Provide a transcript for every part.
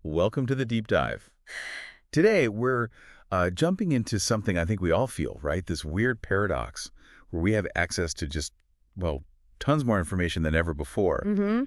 Welcome to the deep dive. Today, we're jumping into something I think we all feel, right? This weird paradox where we have access to just, well, tons more information than ever before. Mm-hmm.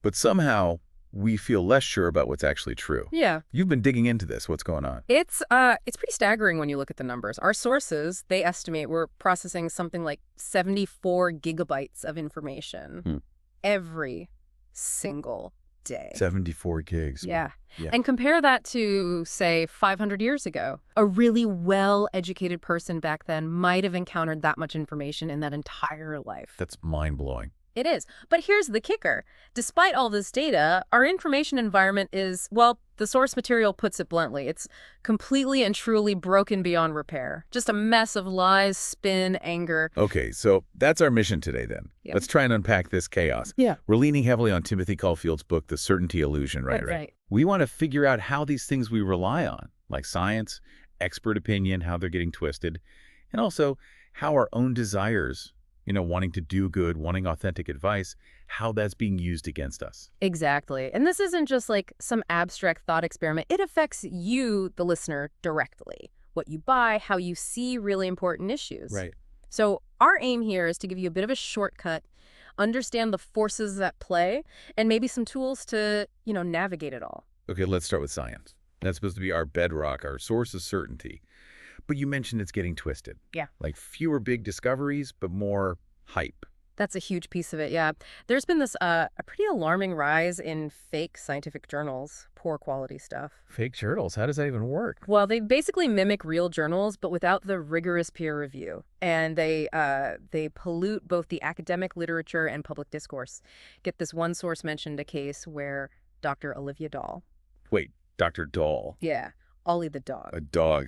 But somehow we feel less sure about what's actually true. Yeah. You've been digging into this. What's going on? It's pretty staggering when you look at the numbers. Our sources, they estimate we're processing something like 74 gigabytes of information every single day. 74 gigs. Yeah. Yeah. And compare that to, say, 500 years ago. A really well-educated person back then might have encountered that much information in that entire life. That's mind-blowing. It is. But here's the kicker. Despite all this data, our information environment is, well, the source material puts it bluntly. It's completely and truly broken beyond repair. Just a mess of lies, spin, anger. Okay, so that's our mission today then. Yep. Let's try and unpack this chaos. Yeah. We're leaning heavily on Timothy Caulfield's book, The Certainty Illusion, right? We want to figure out how these things we rely on, like science, expert opinion, how they're getting twisted, and also how our own desires, wanting to do good, wanting authentic advice, how that's being used against us. Exactly. And this isn't just like some abstract thought experiment. It affects you, the listener, directly. What you buy, how you see really important issues. Right. So our aim here is to give you a bit of a shortcut, understand the forces at play, and maybe some tools to, navigate it all. Okay, let's start with science. That's supposed to be our bedrock, our source of certainty. But you mentioned it's getting twisted. Yeah. Like fewer big discoveries, but more hype. That's a huge piece of it, yeah. There's been this a pretty alarming rise in fake scientific journals, poor quality stuff. Fake journals? How does that even work? Well, they basically mimic real journals, but without the rigorous peer review. And they pollute both the academic literature and public discourse. Get this, one source mentioned a case where Dr. Olivia Dahl. Wait, Dr. Dahl? Yeah, Ollie the dog. A dog.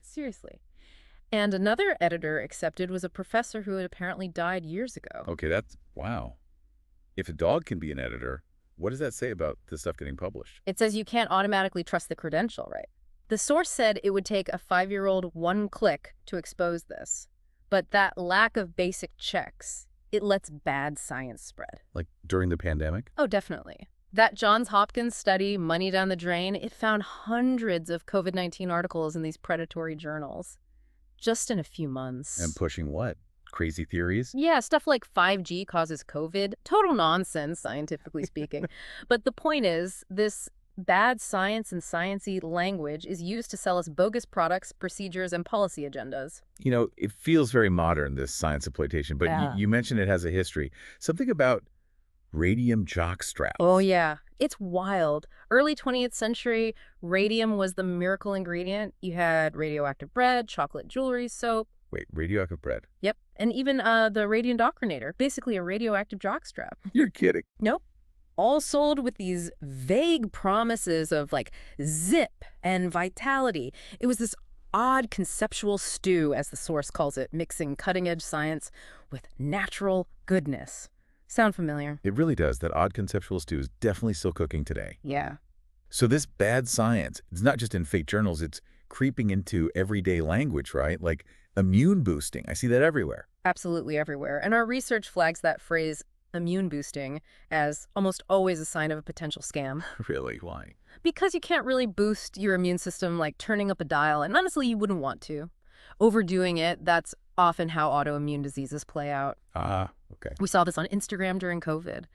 Seriously. And another editor accepted was a professor who had apparently died years ago. Okay, wow. If a dog can be an editor, what does that say about this stuff getting published? It says you can't automatically trust the credential, right? The source said it would take a 5-year-old one click to expose this. But that lack of basic checks, it lets bad science spread. Like during the pandemic? Oh, definitely. That Johns Hopkins study, Money Down the Drain, it found hundreds of COVID-19 articles in these predatory journals. Just in a few months. And pushing what? Crazy theories? Yeah, stuff like 5G causes COVID. Total nonsense, scientifically speaking. But the point is, this bad science and science-y language is used to sell us bogus products, procedures, and policy agendas. It feels very modern, this scienceploitation, but Yeah. you mentioned it has a history. Something about radium jockstraps. Oh, yeah. It's wild. Early 20th century, radium was the miracle ingredient. You had radioactive bread, chocolate jewelry, soap. Wait, radioactive bread? Yep. And even the radioindoctrinator, basically a radioactive jockstrap. You're kidding. Nope. All sold with these vague promises of like zip and vitality. It was this odd conceptual stew, as the source calls it, mixing cutting-edge science with natural goodness. Sound familiar? It really does. That odd conceptual stew is definitely still cooking today. Yeah. So this bad science, it's not just in fake journals, it's creeping into everyday language, right? Like immune boosting. I see that everywhere. Absolutely everywhere. And our research flags that phrase, immune boosting, as almost always a sign of a potential scam. Really? Why? Because you can't really boost your immune system like turning up a dial, and honestly, you wouldn't want to. Overdoing it, that's often how autoimmune diseases play out. Ah, okay. We saw this on Instagram during COVID.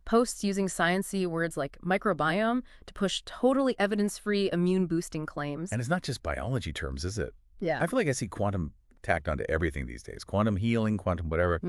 Posts using sciencey words like microbiome to push totally evidence-free immune-boosting claims. And it's not just biology terms, is it? Yeah. I feel like I see quantum tacked onto everything these days. Quantum healing, quantum whatever.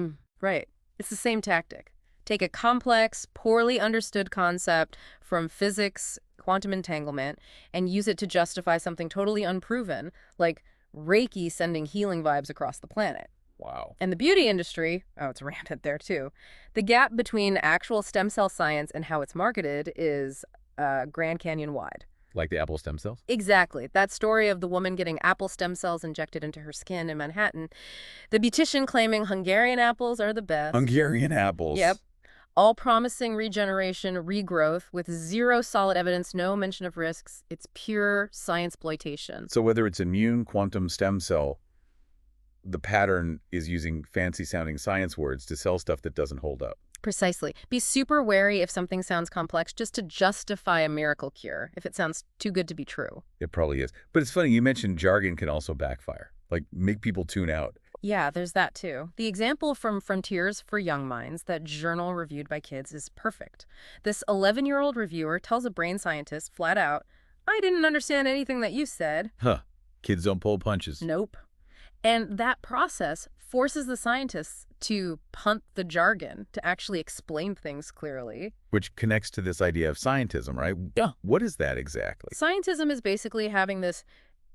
Right. It's the same tactic. Take a complex, poorly understood concept from physics, quantum entanglement, and use it to justify something totally unproven, like Reiki sending healing vibes across the planet. Wow. And the beauty industry, oh, it's rampant there too. The gap between actual stem cell science and how it's marketed is Grand Canyon wide. Like the apple stem cells? Exactly. That story of the woman getting apple stem cells injected into her skin in Manhattan. The beautician claiming Hungarian apples are the best. Hungarian apples. Yep. All promising regeneration, regrowth, with zero solid evidence, no mention of risks. It's pure scienceploitation. So whether it's immune, quantum, stem cell, the pattern is using fancy-sounding science words to sell stuff that doesn't hold up. Precisely. Be super wary if something sounds complex just to justify a miracle cure, if it sounds too good to be true. It probably is. But it's funny, you mentioned jargon can also backfire, like make people tune out. Yeah, there's that too. The example from Frontiers for Young Minds, that journal reviewed by kids, is perfect. This 11-year-old reviewer tells a brain scientist flat out, "I didn't understand anything that you said." Huh. Kids don't pull punches. Nope. And that process forces the scientists to punt the jargon, to actually explain things clearly. Which connects to this idea of scientism, right? Yeah. What is that exactly? Scientism is basically having this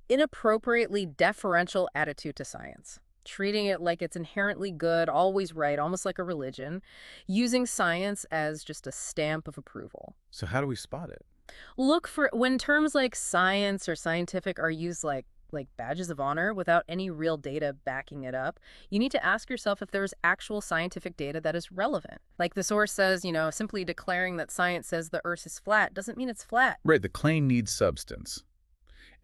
inappropriately deferential attitude to science, treating it like it's inherently good, always right, almost like a religion, using science as just a stamp of approval. So how do we spot it? Look for when terms like science or scientific are used like badges of honor without any real data backing it up. You need to ask yourself if there's actual scientific data that is relevant. Like the source says, simply declaring that science says the Earth is flat doesn't mean it's flat. Right, the claim needs substance.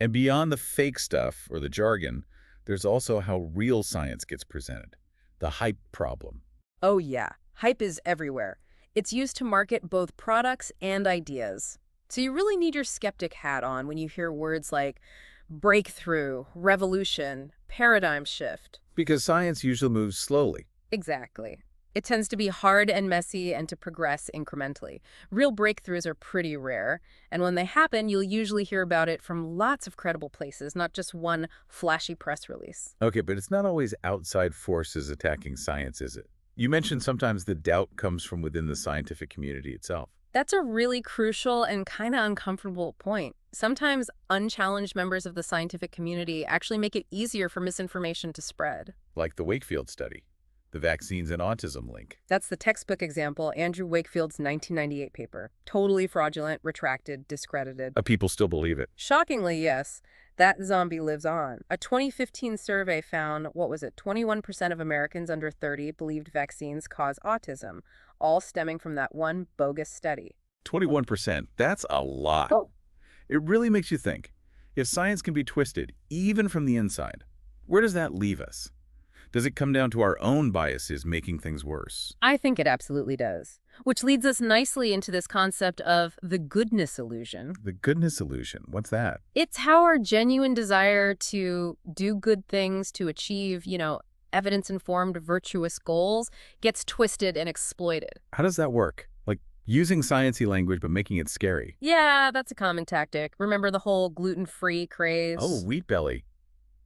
And beyond the fake stuff or the jargon, there's also how real science gets presented. The hype problem. Oh yeah, hype is everywhere. It's used to market both products and ideas. So you really need your skeptic hat on when you hear words like breakthrough, revolution, paradigm shift. Because science usually moves slowly. Exactly. It tends to be hard and messy and to progress incrementally. Real breakthroughs are pretty rare, and when they happen, you'll usually hear about it from lots of credible places, not just one flashy press release. Okay, but it's not always outside forces attacking science, is it? You mentioned sometimes the doubt comes from within the scientific community itself. That's a really crucial and kind of uncomfortable point. Sometimes unchallenged members of the scientific community actually make it easier for misinformation to spread. Like the Wakefield study, the vaccines and autism link. That's the textbook example, Andrew Wakefield's 1998 paper. Totally fraudulent, retracted, discredited. People still believe it. Shockingly, yes. That zombie lives on. A 2015 survey found, 21% of Americans under 30 believed vaccines cause autism, all stemming from that one bogus study. 21%, that's a lot. Oh. It really makes you think. If science can be twisted, even from the inside, where does that leave us? Does it come down to our own biases making things worse? I think it absolutely does. Which leads us nicely into this concept of the goodness illusion. The goodness illusion, what's that? It's how our genuine desire to do good things, to achieve, evidence-informed, virtuous goals gets twisted and exploited. How does that work? Like using sciencey language but making it scary? Yeah, that's a common tactic. Remember the whole gluten-free craze? Oh, wheat belly.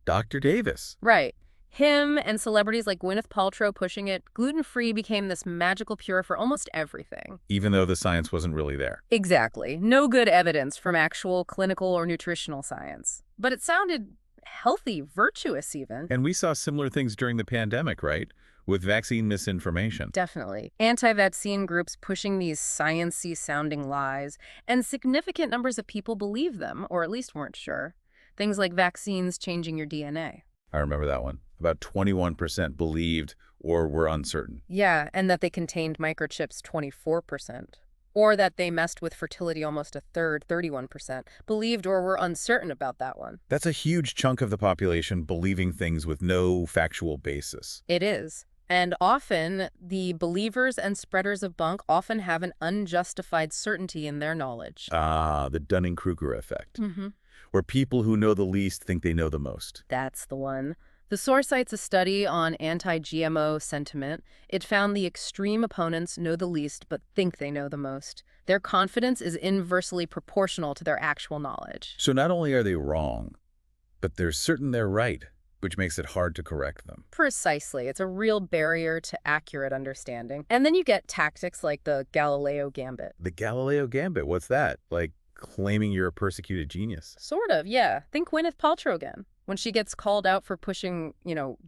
Dr. Davis. Right. Him and celebrities like Gwyneth Paltrow pushing it, gluten-free became this magical cure for almost everything. Even though the science wasn't really there. Exactly. No good evidence from actual clinical or nutritional science. But it sounded healthy, virtuous even. And we saw similar things during the pandemic, right? With vaccine misinformation. Definitely. Anti-vaccine groups pushing these science-y sounding lies, and significant numbers of people believed them, or at least weren't sure. Things like vaccines changing your DNA. I remember that one. About 21% believed or were uncertain. Yeah, and that they contained microchips, 24%. Or that they messed with fertility, almost a third, 31%. Believed or were uncertain about that one. That's a huge chunk of the population believing things with no factual basis. It is. And often, the believers and spreaders of bunk often have an unjustified certainty in their knowledge. Ah, the Dunning-Kruger effect. Mm-hmm. Where people who know the least think they know the most. That's the one. The source cites a study on anti-GMO sentiment. It found the extreme opponents know the least but think they know the most. Their confidence is inversely proportional to their actual knowledge. So not only are they wrong, but they're certain they're right, which makes it hard to correct them. Precisely. It's a real barrier to accurate understanding. And then you get tactics like the Galileo Gambit. The Galileo Gambit, what's that? Like claiming you're a persecuted genius? Sort of, yeah. Think Gwyneth Paltrow again. When she gets called out for pushing,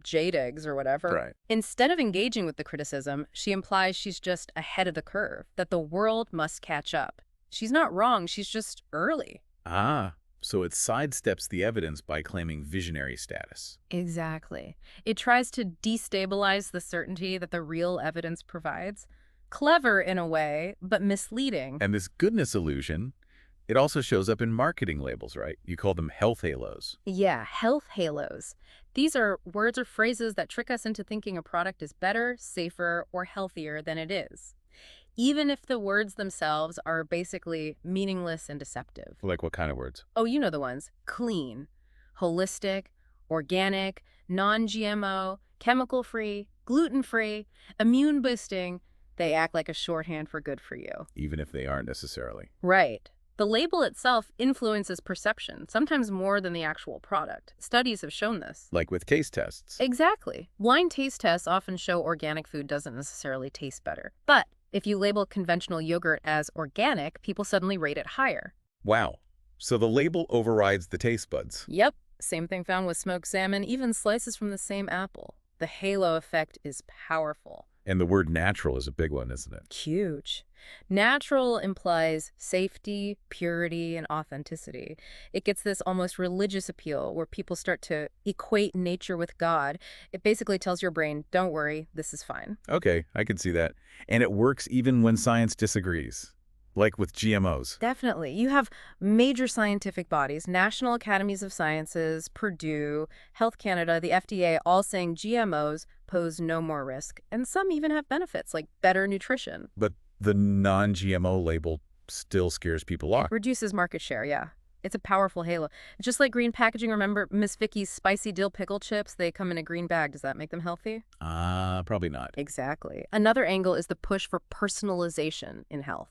jade eggs or whatever. Right. Instead of engaging with the criticism, she implies she's just ahead of the curve, that the world must catch up. She's not wrong, she's just early. Ah, so it sidesteps the evidence by claiming visionary status. Exactly. It tries to destabilize the certainty that the real evidence provides. Clever in a way, but misleading. And this goodness illusion, It also shows up in marketing labels, right? You call them health halos. Yeah, health halos. These are words or phrases that trick us into thinking a product is better, safer, or healthier than it is, even if the words themselves are basically meaningless and deceptive. Like what kind of words? Oh, you know the ones. Clean, holistic, organic, non-GMO, chemical-free, gluten-free, immune-boosting. They act like a shorthand for good for you. Even if they aren't necessarily. Right. The label itself influences perception, sometimes more than the actual product. Studies have shown this. Like with taste tests. Exactly. Blind taste tests often show organic food doesn't necessarily taste better. But if you label conventional yogurt as organic, people suddenly rate it higher. Wow. So the label overrides the taste buds. Yep. Same thing found with smoked salmon, even slices from the same apple. The halo effect is powerful. And the word natural is a big one, isn't it? Huge. Natural implies safety, purity, and authenticity. It gets this almost religious appeal where people start to equate nature with God. It basically tells your brain, don't worry, this is fine. Okay, I can see that. And it works even when science disagrees. Like with GMOs. Definitely. You have major scientific bodies, National Academies of Sciences, Purdue, Health Canada, the FDA, all saying GMOs pose no more risk. And some even have benefits, like better nutrition. But the non-GMO label still scares people off. Reduces market share, yeah. It's a powerful halo. Just like green packaging, remember Miss Vicky's spicy dill pickle chips? They come in a green bag. Does that make them healthy? Probably not. Exactly. Another angle is the push for personalization in health.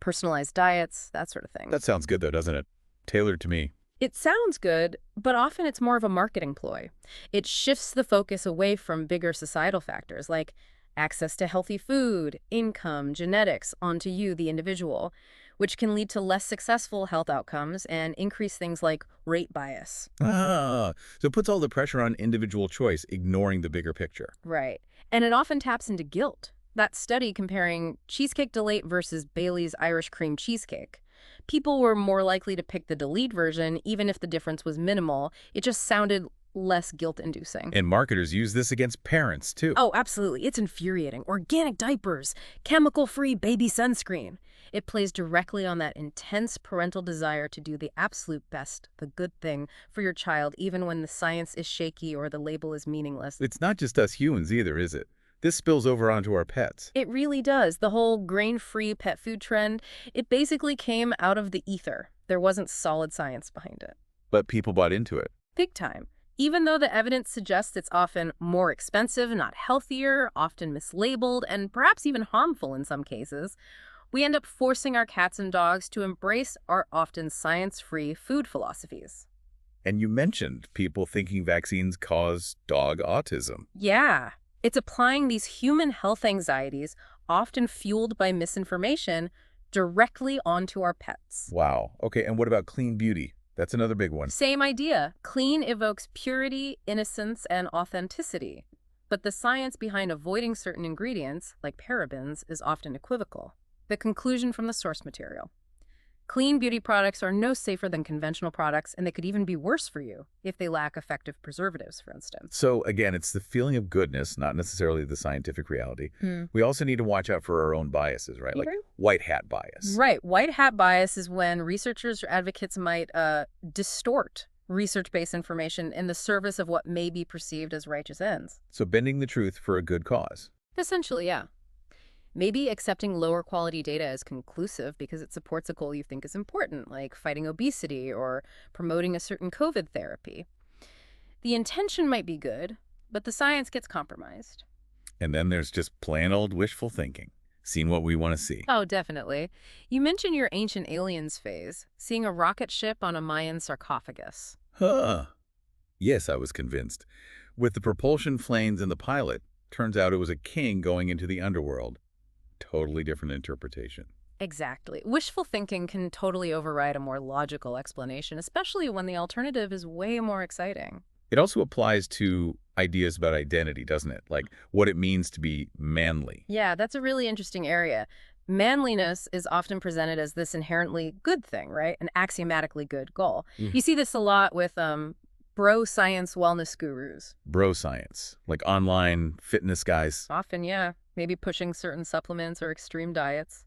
Personalized diets, that sort of thing. That sounds good, though, doesn't it? Tailored to me. It sounds good, but often it's more of a marketing ploy. It shifts the focus away from bigger societal factors like access to healthy food, income, genetics, onto you, the individual, which can lead to less successful health outcomes and increase things like rate bias. So it puts all the pressure on individual choice, ignoring the bigger picture. Right. And it often taps into guilt. That study comparing Cheesecake Delight versus Bailey's Irish Cream Cheesecake. People were more likely to pick the Delete version, even if the difference was minimal. It just sounded less guilt-inducing. And marketers use this against parents, too. Oh, absolutely. It's infuriating. Organic diapers, chemical-free baby sunscreen. It plays directly on that intense parental desire to do the absolute best, the good thing, for your child, even when the science is shaky or the label is meaningless. It's not just us humans either, is it? This spills over onto our pets. It really does. The whole grain-free pet food trend, it basically came out of the ether. There wasn't solid science behind it. But people bought into it. Big time. Even though the evidence suggests it's often more expensive, not healthier, often mislabeled, and perhaps even harmful in some cases, we end up forcing our cats and dogs to embrace our often science-free food philosophies. And you mentioned people thinking vaccines cause dog autism. Yeah. It's applying these human health anxieties, often fueled by misinformation, directly onto our pets. Wow. Okay, and what about clean beauty? That's another big one. Same idea. Clean evokes purity, innocence, and authenticity. But the science behind avoiding certain ingredients, like parabens, is often equivocal. The conclusion from the source material. Clean beauty products are no safer than conventional products, and they could even be worse for you if they lack effective preservatives, for instance. So again, it's the feeling of goodness, not necessarily the scientific reality. We also need to watch out for our own biases, right? Like white hat bias. Right. White hat bias is when researchers or advocates might distort research-based information in the service of what may be perceived as righteous ends. So bending the truth for a good cause. Essentially, yeah. Maybe accepting lower quality data as conclusive because it supports a goal you think is important, like fighting obesity or promoting a certain COVID therapy. The intention might be good, but the science gets compromised. And then there's just plain old wishful thinking, seeing what we want to see. Oh, definitely. You mentioned your Ancient Aliens phase, seeing a rocket ship on a Mayan sarcophagus. Huh. Yes, I was convinced. With the propulsion planes and the pilot, turns out it was a king going into the underworld. Totally different interpretation. Exactly. Wishful thinking can totally override a more logical explanation, especially when the alternative is way more exciting. It also applies to ideas about identity, doesn't it? Like what it means to be manly. Yeah, that's a really interesting area. Manliness is often presented as this inherently good thing, right? An axiomatically good goal. You see this a lot with bro science wellness gurus. Bro science, like online fitness guys. Often, yeah. Maybe pushing certain supplements or extreme diets.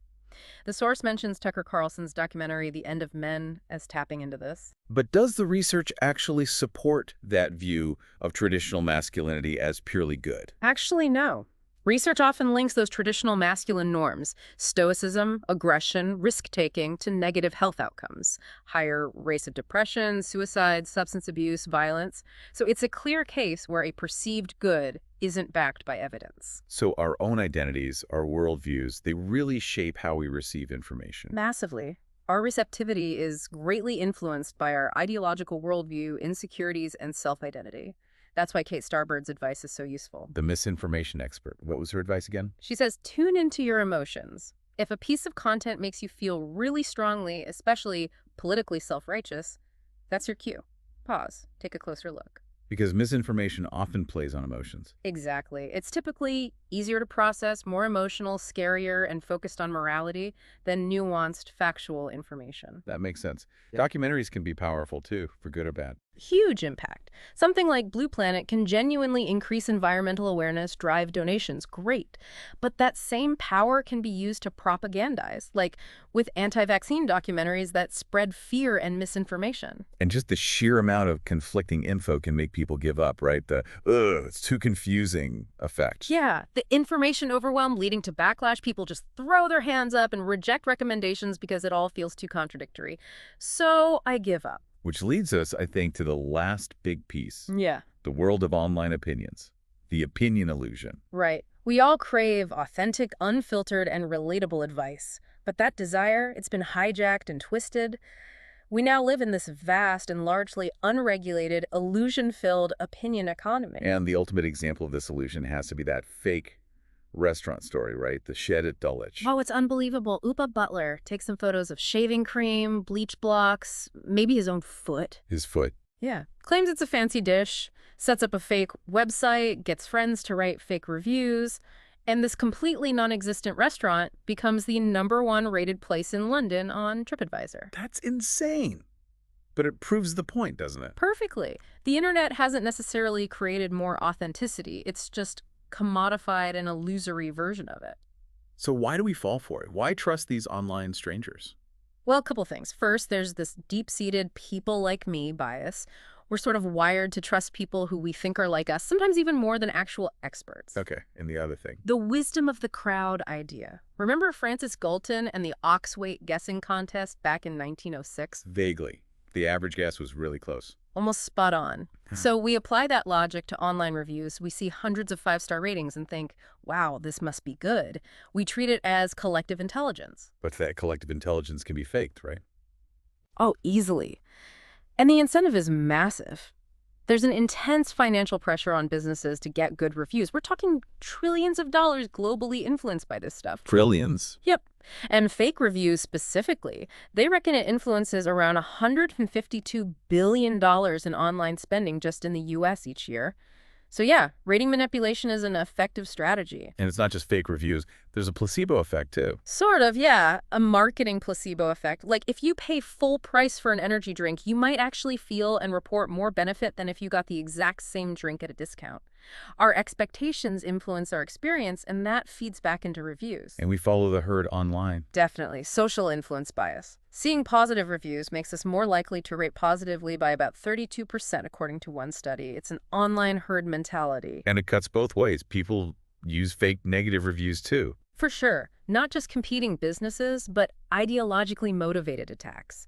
The source mentions Tucker Carlson's documentary The End of Men as tapping into this. But does the research actually support that view of traditional masculinity as purely good? Actually, no. Research often links those traditional masculine norms, stoicism, aggression, risk-taking, to negative health outcomes, higher rates of depression, suicide, substance abuse, violence. So it's a clear case where a perceived good isn't backed by evidence. So our own identities, our worldviews, they really shape how we receive information. Massively. Our receptivity is greatly influenced by our ideological worldview, insecurities, and self-identity. That's why Kate Starbird's advice is so useful. The misinformation expert. What was her advice again? She says, tune into your emotions. If a piece of content makes you feel really strongly, especially politically self-righteous, that's your cue. Pause. Take a closer look. Because misinformation often plays on emotions. Exactly. It's typically easier to process, more emotional, scarier, and focused on morality than nuanced, factual information. That makes sense. Documentaries can be powerful too, for good or bad. Huge impact. Something like Blue Planet can genuinely increase environmental awareness, drive donations. Great. But that same power can be used to propagandize, like with anti-vaccine documentaries that spread fear and misinformation. And just the sheer amount of conflicting info can make people give up, right? The, it's too confusing effect. Yeah, the information overwhelm leading to backlash. People just throw their hands up and reject recommendations because it all feels too contradictory. So I give up. Which leads us, I think, to the last big piece. Yeah. The world of online opinions. The opinion illusion. Right. We all crave authentic, unfiltered, and relatable advice. But that desire, it's been hijacked and twisted. We now live in this vast and largely unregulated, illusion-filled opinion economy. And the ultimate example of this illusion has to be that fake restaurant story, right? The shed at Dulwich. Oh, it's unbelievable. Upa Butler takes some photos of shaving cream, bleach blocks, maybe his own foot. His foot. Yeah. Claims it's a fancy dish, sets up a fake website, gets friends to write fake reviews, and this completely non-existent restaurant becomes the #1 rated place in London on TripAdvisor. That's insane. But it proves the point, doesn't it? Perfectly. The internet hasn't necessarily created more authenticity. It's just commodified an illusory version of it. So why do we fall for it? Why trust these online strangers? Well, a couple things. First, there's this deep-seated people like me bias. We're sort of wired to trust people who we think are like us, sometimes even more than actual experts. Okay, and the other thing? The wisdom of the crowd idea. Remember Francis Galton and the ox weight guessing contest back in 1906? Vaguely. The average guess was really close. Almost spot on. So we apply that logic to online reviews. We see hundreds of 5-star ratings and think, wow, this must be good. We treat it as collective intelligence. But that collective intelligence can be faked, right? Oh, easily. And the incentive is massive. There's an intense financial pressure on businesses to get good reviews. We're talking trillions of dollars globally influenced by this stuff. Trillions? Yep. And fake reviews specifically, they reckon it influences around $152 billion in online spending just in the US each year. So yeah, rating manipulation is an effective strategy. And it's not just fake reviews. There's a placebo effect, too. Sort of, yeah. A marketing placebo effect. Like, if you pay full price for an energy drink, you might actually feel and report more benefit than if you got the exact same drink at a discount. Our expectations influence our experience, and that feeds back into reviews. And we follow the herd online. Definitely. Social influence bias. Seeing positive reviews makes us more likely to rate positively by about 32%, according to one study. It's an online herd mentality. And it cuts both ways. People use fake negative reviews, too. For sure. Not just competing businesses, but ideologically motivated attacks.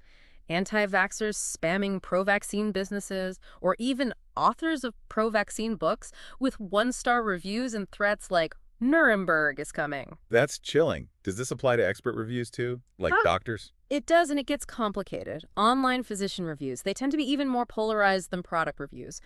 Anti-vaxxers spamming pro-vaccine businesses, or even authors of pro-vaccine books with 1-star reviews and threats like, Nuremberg is coming. That's chilling. Does this apply to expert reviews, too? Like doctors? It does, and it gets complicated. Online physician reviews, they tend to be even more polarized than product reviews.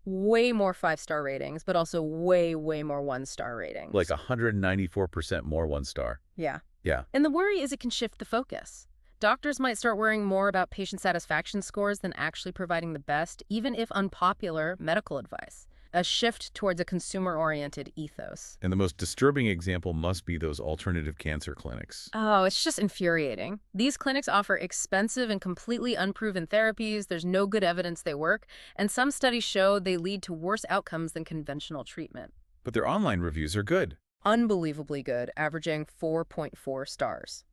Way more 5-star ratings, but also way, way more 1-star ratings. Like 194% more 1-star. Yeah. Yeah. And the worry is it can shift the focus. Doctors might start worrying more about patient satisfaction scores than actually providing the best, even if unpopular, medical advice. A shift towards a consumer-oriented ethos. And the most disturbing example must be those alternative cancer clinics. Oh, it's just infuriating. These clinics offer expensive and completely unproven therapies. There's no good evidence they work, and some studies show they lead to worse outcomes than conventional treatment. But their online reviews are good. Unbelievably good, averaging 4.4 stars.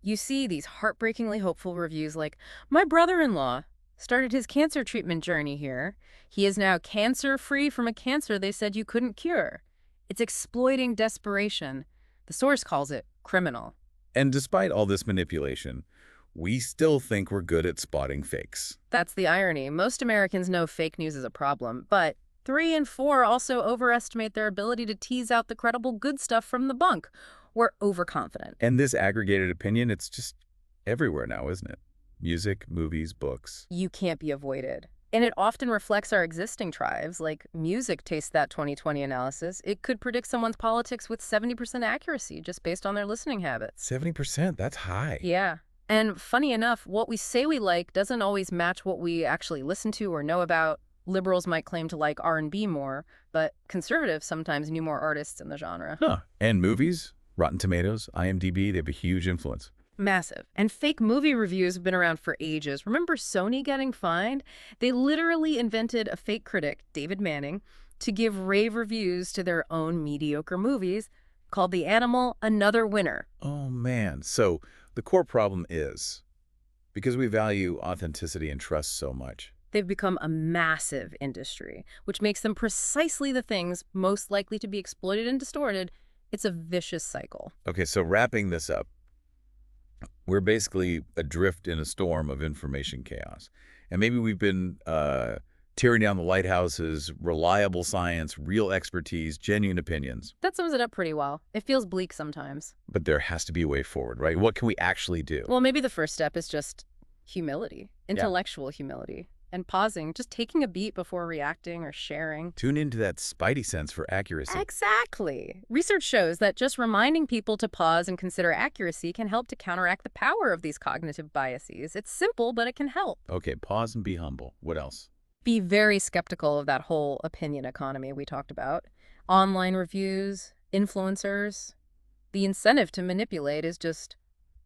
You see these heartbreakingly hopeful reviews like, "My brother-in-law started his cancer treatment journey here. He is now cancer-free from a cancer they said you couldn't cure." It's exploiting desperation. The source calls it criminal. And despite all this manipulation, we still think we're good at spotting fakes. That's the irony. Most Americans know fake news is a problem, but 3 in 4 also overestimate their ability to tease out the credible good stuff from the bunk. We're overconfident. And this aggregated opinion, it's just everywhere now, isn't it? Music, movies, books. You can't be avoided. And it often reflects our existing tribes, like music tastes that 2020 analysis. It could predict someone's politics with 70% accuracy just based on their listening habits. 70%, that's high. Yeah. And funny enough, what we say we like doesn't always match what we actually listen to or know about. Liberals might claim to like R&B more, but conservatives sometimes knew more artists in the genre. Huh. And movies, Rotten Tomatoes, IMDb, they have a huge influence. Massive. And fake movie reviews have been around for ages. Remember Sony getting fined? They literally invented a fake critic, David Manning, to give rave reviews to their own mediocre movies, called The Animal Another Winner. Oh, man. So the core problem is, because we value authenticity and trust so much, they've become a massive industry, which makes them precisely the things most likely to be exploited and distorted. It's a vicious cycle. Okay, so wrapping this up, we're basically adrift in a storm of information chaos. And maybe we've been tearing down the lighthouses, reliable science, real expertise, genuine opinions. That sums it up pretty well. It feels bleak sometimes. But there has to be a way forward, right? What can we actually do? Well, maybe the first step is just humility, intellectual humility. And pausing, just taking a beat before reacting or sharing. Tune into that spidey sense for accuracy. Exactly. Research shows that just reminding people to pause and consider accuracy can help to counteract the power of these cognitive biases. It's simple, but it can help. Okay, pause and be humble. What else? Be very skeptical of that whole opinion economy we talked about. Online reviews, influencers. The incentive to manipulate is just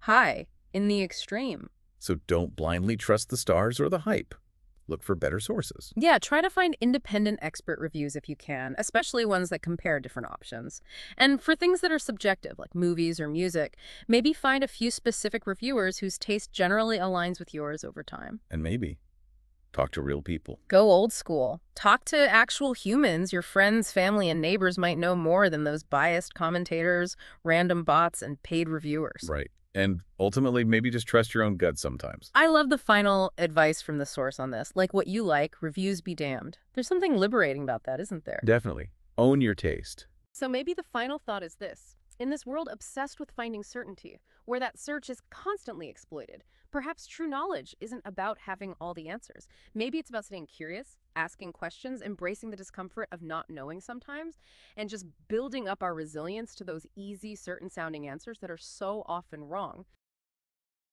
high, in the extreme. So don't blindly trust the stars or the hype. Look for better sources. Yeah, try to find independent expert reviews if you can, especially ones that compare different options. And for things that are subjective, like movies or music, maybe find a few specific reviewers whose taste generally aligns with yours over time. And maybe talk to real people. Go old school. Talk to actual humans. Your friends, family, and neighbors might know more than those biased commentators, random bots, and paid reviewers. Right. And ultimately, maybe just trust your own gut sometimes. I love the final advice from the source on this. Like what you like, reviews be damned. There's something liberating about that, isn't there? Definitely. Own your taste. So maybe the final thought is this. In this world obsessed with finding certainty, where that search is constantly exploited, perhaps true knowledge isn't about having all the answers. Maybe it's about staying curious, asking questions, embracing the discomfort of not knowing sometimes, and just building up our resilience to those easy, certain-sounding answers that are so often wrong.